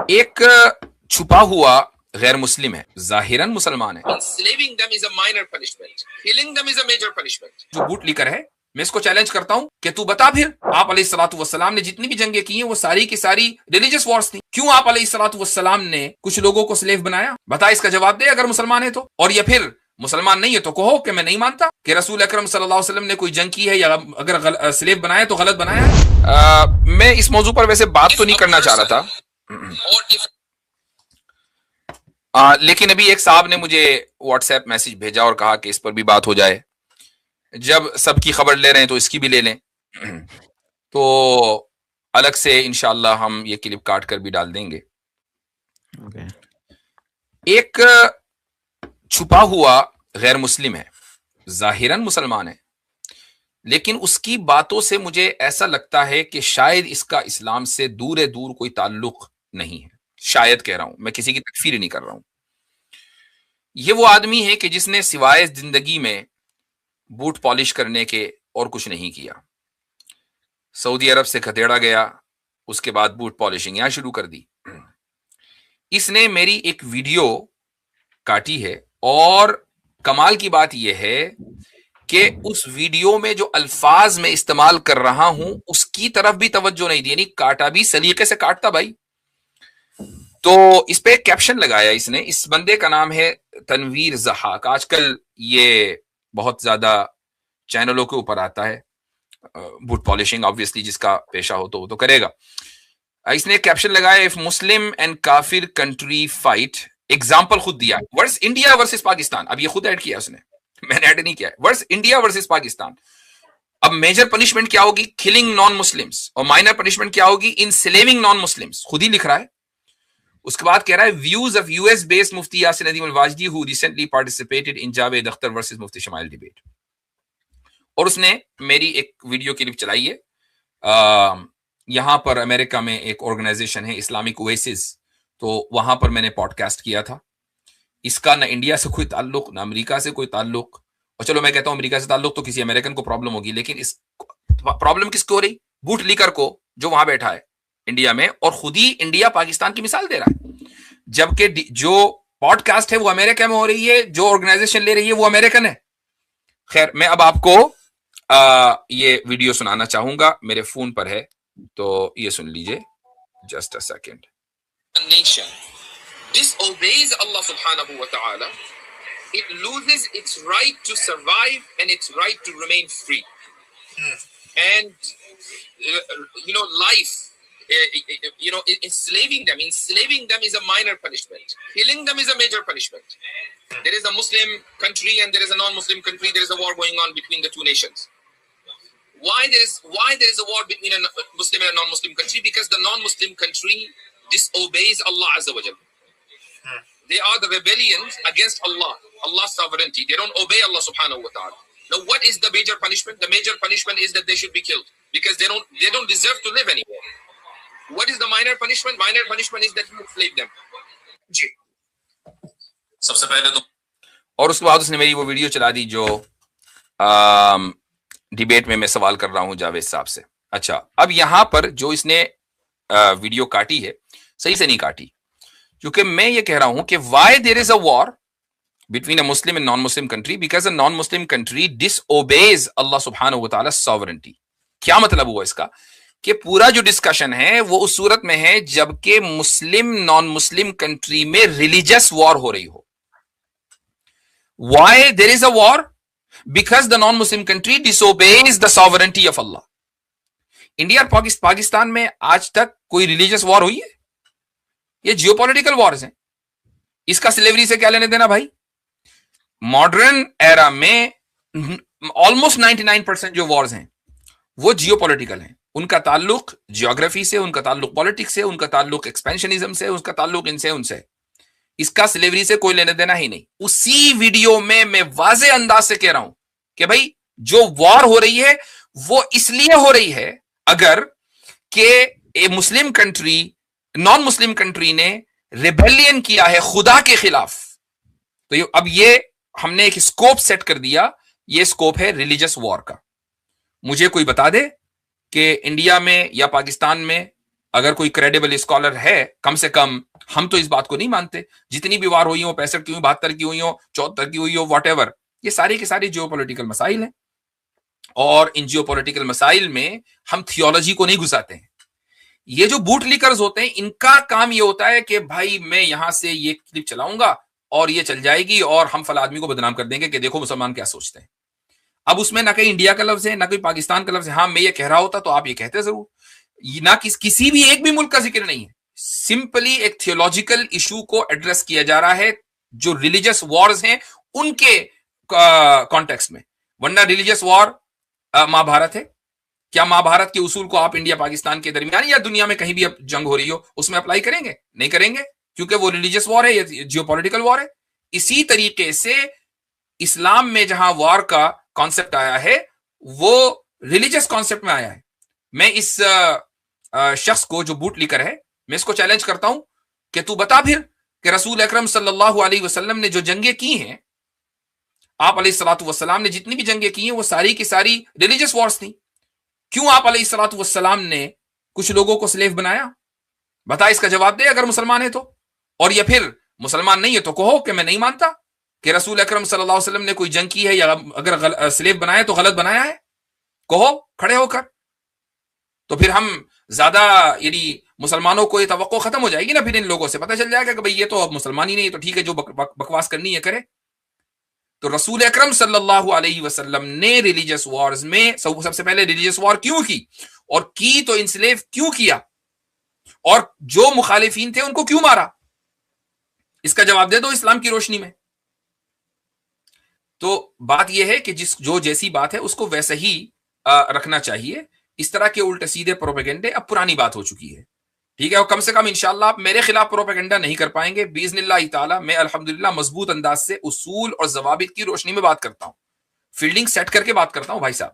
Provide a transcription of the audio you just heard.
ایک چھپا ہوا غیر مسلم ہے، ظاہراً مسلمان ہے، جو بوٹ لیکر ہے. میں اس کو چیلنج کرتا ہوں کہ تو بتا پھر آپ علیہ الصلوۃ والسلام نے جتنی بھی جنگیں کی ہیں وہ ساری کی ساری ریلیجس وارز تھیں. کیوں آپ علیہ الصلوۃ والسلام نے کچھ لوگوں کو سلیو بنایا؟ بتا، اس کا جواب دے اگر مسلمان ہے تو. اور یا پھر مسلمان نہیں ہے تو کہو کہ میں نہیں مانتا کہ رسول اکرم صلی اللہ علیہ وسلم نے کوئی جنگ کی ہے، یا اگر سلیو بنایا تو غلط بنایا ہے. میں اس موضوع پر ویسے بات تو نہیں کرنا چاہ رہا تھا، لیکن ابھی ایک صاحب نے مجھے واٹس ایپ میسج بھیجا اور کہا کہ اس پر بھی بات ہو جائے. جب سب کی خبر لے رہے ہیں تو اس کی بھی لے لیں. تو الگ سے انشاءاللہ ہم یہ کلپ کاٹ کر بھی ڈال دیں گے. ایک چھپا ہوا غیر مسلم ہے، ظاہراً مسلمان ہے، لیکن اس کی باتوں سے مجھے ایسا لگتا ہے کہ شاید اس کا اسلام سے دور دور کوئی تعلق نہیں ہے. شاید کہہ رہا ہوں، میں کسی کی تکفیر نہیں کر رہا ہوں. یہ وہ آدمی ہے کہ جس نے سوائے زندگی میں بوٹ پالش کرنے کے اور کچھ نہیں کیا. سعودی عرب سے کھتیڑا گیا، اس کے بعد بوٹ پالشنگ یہاں شروع کر دی. اس نے میری ایک ویڈیو کاٹی ہے، اور کمال کی بات یہ ہے کہ اس ویڈیو میں جو الفاظ میں استعمال کر رہا ہوں اس کی طرف بھی توجہ نہیں دی، یعنی کاٹا بھی سلیقے سے کاٹتا بھائی. تو اس پہ ایک کیپشن لگایا اس نے. اس بندے کا نام ہے تنویر ضحاک. آج کل یہ بہت زیادہ چینلوں کے اوپر آتا ہے بوٹ پالشنگ. آبویسلی جس کا پیشہ ہو تو وہ تو کرے گا. اس نے ایک کیپشن لگایا، اف مسلم اینڈ کافر کنٹری فائٹ، ایگزامپل خود دیا ورس انڈیا ورسز پاکستان. اب یہ خود ایڈ کیا اس نے، میں نے ایڈ نہیں کیا. Versus India versus Pakistan. اب میجر پنشمنٹ کیا ہوگی؟ Killing non Muslims. اور مائنر پنشمنٹ کیا ہوگی؟ Enslaving non Muslims. خود ہی لکھ رہا ہے. اس کے بعد کہہ رہا ہے views of U S based Mufti Yasir Nadeem Alwajidi who recently participated in Javed Akhtar versus Mufti Shamail debate. اور اس نے میری ایک ویڈیو کلپ چلائی ہے. یہاں پر امریکہ میں ایک آرگنائزیشن ہے اسلامک اویسز، تو وہاں پر میں نے پوڈ کاسٹ کیا تھا. اس کا نہ انڈیا سے کوئی تعلق نہ امریکہ سے کوئی تعلق. اور چلو میں کہتا ہوں امریکہ سے تعلق تو کسی امریکن کو پرابلم ہوگی، لیکن اس پرابلم کس کو ہو رہی؟ بوٹ لیکر کو، جو وہاں بیٹھا ہے انڈیا میں، اور خود ہی انڈیا پاکستان کی مثال دے رہا ہے. جبکہ جو پوڈ کاسٹ ہے وہ امریکہ میں ہو رہی ہے، جو آرگنائزیشن لے رہی ہے وہ امریکن ہے. خیر، میں اب آپ کو یہ ویڈیو سنانا چاہوں گا، میرے فون پر ہے تو یہ سن لیجئے. Just a second. Nation disobeys Allah subhanahu wa ta'ala, it loses its right to survive and its right to remain free. And life, enslaving them is a minor punishment. Killing them is a major punishment. There is a Muslim country and there is a non-Muslim country. There is a war going on between the two nations. Why there is a war between a Muslim and a non-Muslim country? Because the non-Muslim country disobeys Allah Azza wa Jalla. They are the rebellions against Allah, Allah's sovereignty. They don't obey Allah subhanahu wa ta'ala. Now what is the major punishment? The major punishment is that they should be killed because they don't deserve to live anymore. What is the minor punishment? Minor punishment is that you enslave them. جی سب سے پہلے تو، اور اس کے بعد اس نے میری وہ video چلا دی جو ڈیبیٹ میں سوال کر رہا ہوں جاوید صاحب سے. اچھا، اب یہاں پر جو اس نے ویڈیو کاٹی ہے صحیح سے نہیں کاٹی، کیونکہ میں یہ کہہ رہا ہوں کہ why there is a war between a Muslim and non Muslim country? Because a non Muslim country disobeys Allah سبحانہ و تعالی ساورنٹی. کیا مطلب ہوا اس کا؟ کہ پورا جو ڈسکشن ہے وہ اس صورت میں ہے جبکہ مسلم نان مسلم کنٹری میں ریلیجس وار ہو رہی ہو. Why there is a war? Because the non Muslim country disobeys the sovereignty of Allah. India اور پاکستان میں آج تک کوئی ریلیجس وار ہوئی ہے؟ یہ جیو پولیٹیکل وارز ہیں. اس کا سلیوری سے کیا لینے دینا بھائی؟ ماڈرن ایرا میں آلموسٹ 99% جو وارز ہیں وہ جیو پولیٹیکل ہیں. ان کا تعلق جیوگرافی سے، ان کا تعلق پالیٹکس سے، ان کا تعلق ایکسپینشنزم سے، ان کا تعلق ان سے. اس کا سلیوری سے کوئی لینے دینا ہی نہیں. اسی ویڈیو میں واضح انداز سے کہہ رہا ہوں کہ بھائی جو وار ہو رہی ہے وہ اس لیے ہو رہی ہے اگر کہ مسلم کنٹری نان مسلم کنٹری نے ریبیلین کیا ہے خدا کے خلاف. تو اب یہ ہم نے ایک اسکوپ سیٹ کر دیا، یہ اسکوپ ہے ریلیجس وار کا. مجھے کوئی بتا دے کہ انڈیا میں یا پاکستان میں اگر کوئی کریڈیبل اسکالر ہے، کم سے کم ہم تو اس بات کو نہیں مانتے جتنی بھی وار ہوئی ہو، 65 کی ہوئی، 72 کی ہوئی ہو، 74 کی ہوئی ہو، واٹ ایور، یہ ساری کے ساری جیو پولیٹیکل مسائل ہیں، اور ان جیو پولیٹیکل مسائل میں ہم تھیولوجی کو نہیں گھساتے ہیں. یہ جو بوٹ لیکرز ہوتے ہیں ان کا کام یہ ہوتا ہے کہ بھائی میں یہاں سے یہ کلپ چلاؤں گا اور یہ چل جائے گی اور ہم فلاں آدمی کو بدنام کر دیں گے کہ دیکھو مسلمان کیا سوچتے ہیں. اب اس میں نہ کہیں انڈیا کا لفظ ہے نہ کوئی پاکستان کا لفظ ہے. ہاں میں یہ کہہ رہا ہوتا تو آپ یہ کہتے ضرور. نہ کسی بھی ایک بھی ملک کا ذکر نہیں ہے، سمپلی ایک تھیولوجیکل ایشو کو ایڈریس کیا جا رہا ہے جو ریلیجس وارز ہیں ان کے کانٹیکسٹ میں. ورنہ ریلیجس وار مہا بھارت ہے. کیا مہا بھارت کے اصول کو آپ انڈیا پاکستان کے درمیان یا دنیا میں کہیں بھی اب جنگ ہو رہی ہو اس میں اپلائی کریں گے؟ نہیں کریں گے، کیونکہ وہ ریلیجس وار ہے یا جیو پولیٹیکل وار ہے. اسی طریقے سے اسلام میں جہاں وار کا کانسیپٹ آیا ہے وہ ریلیجس کانسیپٹ میں آیا ہے. میں اس شخص کو جو بوٹ لیکر ہے میں اس کو چیلنج کرتا ہوں کہ تو بتا پھر کہ رسول اکرم صلی اللہ علیہ وسلم نے جو جنگیں کی ہیں، آپ علیہ الصلوۃ والسلام نے جتنی بھی جنگیں کی ہیں وہ ساری کی ساری ریلیجس وارز تھیں. کیوں آپ علیہ الصلوۃ والسلام نے کچھ لوگوں کو سلیو بنایا؟ بتا، اس کا جواب دے اگر مسلمان ہے تو. اور یا پھر مسلمان نہیں ہے تو کہو کہ میں نہیں مانتا کہ رسول اکرم صلی اللہ علیہ وسلم نے کوئی جنگ کی ہے یا اگر سلیو بنایا تو غلط بنایا ہے. کہو کھڑے ہو کر. تو پھر ہم زیادہ یعنی مسلمانوں کو یہ توقع ختم ہو جائے گی نا. پھر ان لوگوں سے پتہ چل جائے گا کہ بھئی یہ تو اب مسلمان ہی نہیں ہے، تو ٹھیک ہے جو بکواس کرنی ہے کرے. تو رسول اکرم صلی اللہ علیہ وسلم نے ریلیجس وارز میں سب سے پہلے ریلیجس وار کیوں کی، اور کی تو انسلیو کیوں کیا، اور جو مخالفین تھے ان کو کیوں مارا؟ اس کا جواب دے دو اسلام کی روشنی میں. تو بات یہ ہے کہ جو جیسی بات ہے اس کو ویسے ہی رکھنا چاہیے. اس طرح کے الٹے سیدھے پروپیگنڈے اب پرانی بات ہو چکی ہے. ٹھیک ہے، اور کم سے کم انشاءاللہ آپ میرے خلاف پروپیگنڈا نہیں کر پائیں گے باذن اللہ تعالی. میں الحمدللہ مضبوط انداز سے اصول اور ضوابط کی روشنی میں بات کرتا ہوں، فیلڈنگ سیٹ کر کے بات کرتا ہوں بھائی صاحب.